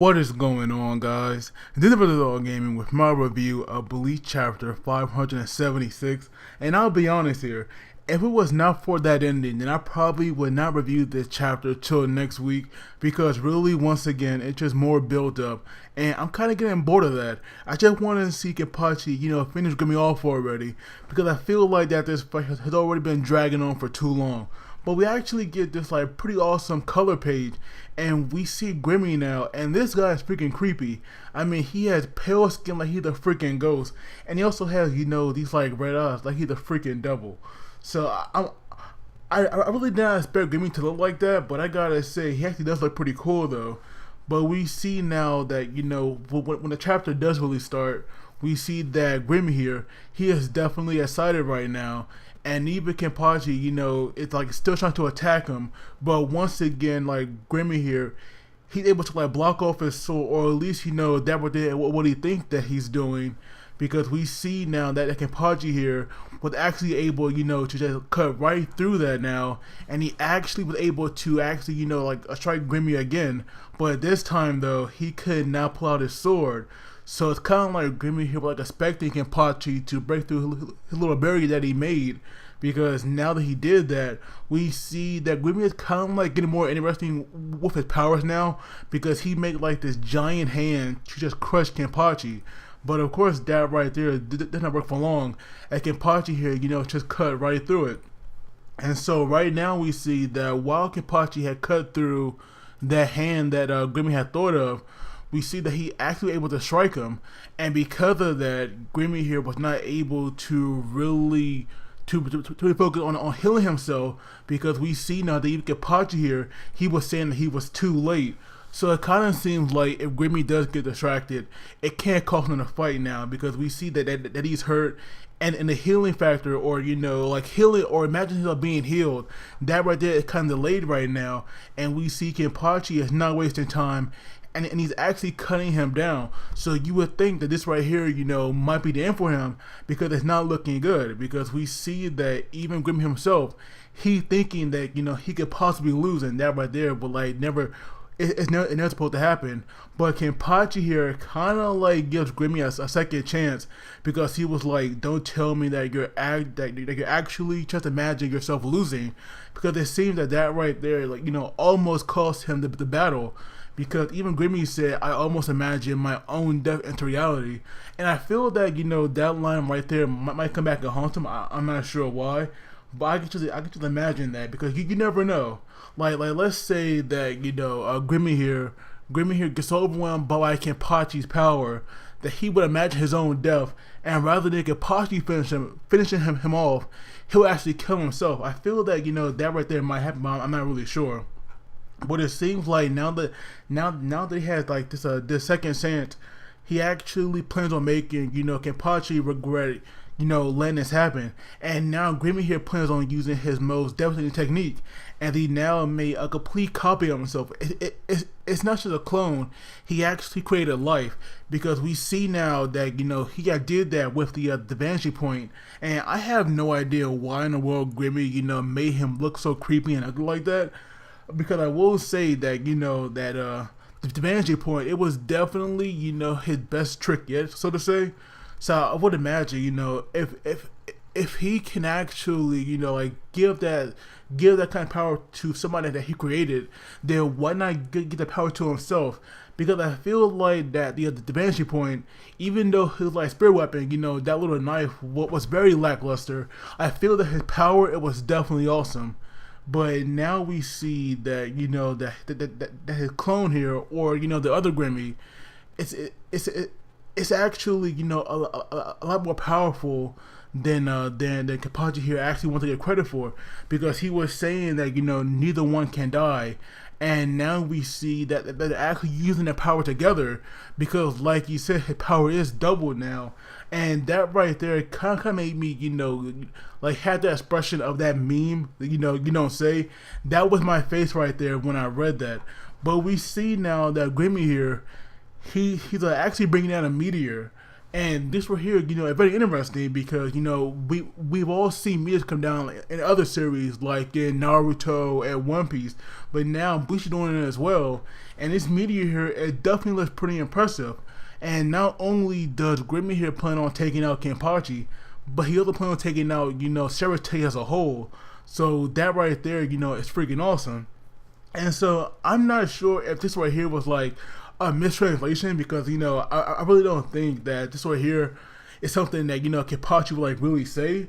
What is going on, guys? This is Brother Gaming with my review of Bleach chapter 576. And I'll be honest here, if it was not for that ending, then I probably would not review this chapter till next week, because really, once again, it's just more build up. And I'm kind of getting bored of that. I just want to see Kenpachi, finish Grimmy off already, because I feel like that this fight has already been dragging on for too long. But we actually get this pretty awesome color page, and we see Grimmy now, and this guy is freaking creepy. I mean, he has pale skin like he's a freaking ghost, and he also has these red eyes like he's a freaking devil. So I really did not expect Grimmy to look like that, but I gotta say he actually does look pretty cool though. But we see now that when the chapter does really start, we see that Grimmy here, he is definitely excited right now. And even Kenpachi, it's still trying to attack him. But once again, Grimmy here, he's able to block off his sword, or at least that what he thinks that he's doing. Because we see now that Kenpachi here was actually able, to just cut right through that now. And he actually was able to strike Grimmy again. But this time though, he could not pull out his sword. So it's kind of like Grimmy here was expecting Kenpachi to break through his little barrier that he made, because now that he did that, we see that Grimmy is kind of getting more interesting with his powers now, because he made this giant hand to just crush Kenpachi. But of course that right there did not work for long, and Kenpachi here just cut right through it. And so right now we see that while Kenpachi had cut through that hand that Grimmy had thought of, we see that he actually able to strike him, and because of that, Grimmy here was not able to really to focus on healing himself, because we see now that even Kenpachi here, he was saying that he was too late. So it kind of seems like if Grimmy does get distracted, it can't cost him a fight now, because we see that he's hurt, and in the healing factor, or healing, or imagine himself being healed, that right there is kind of delayed right now, and we see Kenpachi is not wasting time. And he's actually cutting him down. So you would think that this right here, might be the end for him, because it's not looking good. Because we see that even Grimmy himself, he thinking that he could possibly lose, and that right there, but never. It's never supposed to happen. But Kenpachi here kind of gives Grimmy a second chance, because he was like, "Don't tell me that you're actually just imagine yourself losing," because it seems that right there, almost cost him the battle. Because even Grimmy said, "I almost imagine my own death into reality," and I feel that that line right there might come back and haunt him. I'm not sure why, but I can just imagine that, because you never know. Let's say that Grimmy here gets so overwhelmed by Kenpachi's power that he would imagine his own death, and rather than Kenpachi finishing him off, he'll actually kill himself. I feel that that right there might happen, but I'm not really sure. But it seems like now that he has this second chance, he actually plans on making Kenpachi regret letting this happen. And now Grimmy here plans on using his most devastating technique, and he now made a complete copy of himself. It's not just a clone; he actually created life, because we see now that he did that with the vanishing point. And I have no idea why in the world Grimmy made him look so creepy and ugly like that. Because I will say that the vanishing point, it was definitely his best trick yet, so to say. So I would imagine if he can actually give that kind of power to somebody that he created, then why not get the power to himself? Because I feel like that the vanishing point, even though his spirit weapon, that little knife was very lackluster, I feel that his power, it was definitely awesome. But now we see that that his clone here, or the other Grimmy, it's actually a lot more powerful than Kenpachi here actually wants to get credit for, because he was saying that neither one can die. And now we see that they're actually using their power together, because like you said, his power is doubled now. And that right there kind of made me, had that expression of that meme, you don't say. That was my face right there when I read that. But we see now that Grimmy here, he's actually bringing down a meteor, And this right here, is very interesting because we've all seen meteors come down in other series like in Naruto and One Piece, but now Bleach is doing it as well. And this meteor here, it definitely looks pretty impressive. And not only does Grimmy here plan on taking out Kenpachi, but he also plans on taking out Sarate as a whole. So that right there, is freaking awesome. And so I'm not sure if this right here was like a mistranslation because I really don't think that this right here is something that Kenpachi would like really say.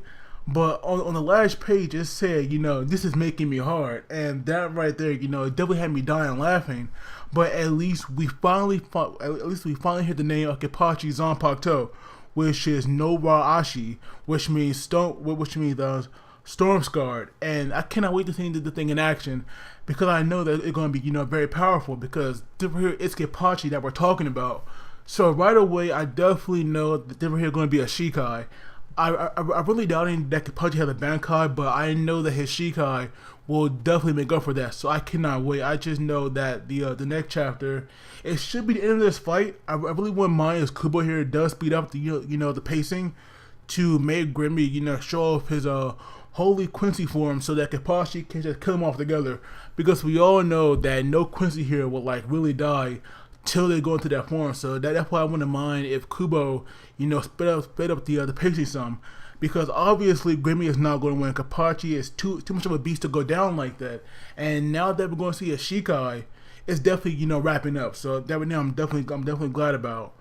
But on the last page it said this is making me hard, and that right there it definitely had me dying laughing. But at least we finally hit the name of Kenpachi Zanpakuto, which is no Wa Ashi, which means storm scarred, and I cannot wait to see the thing in action because I know that it's going to be very powerful because different here it's Kenpachi that we're talking about. So right away I definitely know that different here going to be a Shikai. I really doubting that Kenpachi has a Bankai, but I know that his Shikai will definitely make up for that. So I cannot wait. I just know that the next chapter, it should be the end of this fight. I really wouldn't mind if Kubo here does speed up the the pacing to make Grimmy show off his holy Quincy form so that Kenpachi can just kill them off together, because we all know that no Quincy here will like really die till they go into that form. So that's why I wouldn't mind if Kubo sped up the pacing some, because obviously Grimmy is not going to win. Kenpachi is too much of a beast to go down like that, and now that we're going to see a Shikai, it's definitely wrapping up. So that right now I'm definitely glad about.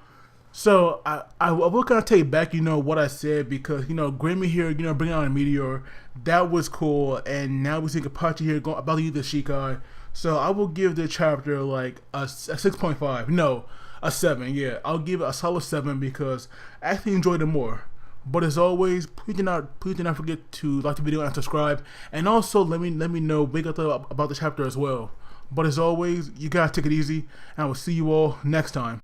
So I will kind of take back what I said, because Grimmy here bringing out a meteor, that was cool, and now we see Kenpachi here about to use the Shikai. So I will give the chapter like a 6.5. No, a 7. Yeah, I'll give it a solid 7 because I actually enjoyed it more. But as always, please do not forget to like the video and subscribe, and also let me know what you thought about the chapter as well. But as always, you guys take it easy, and I will see you all next time.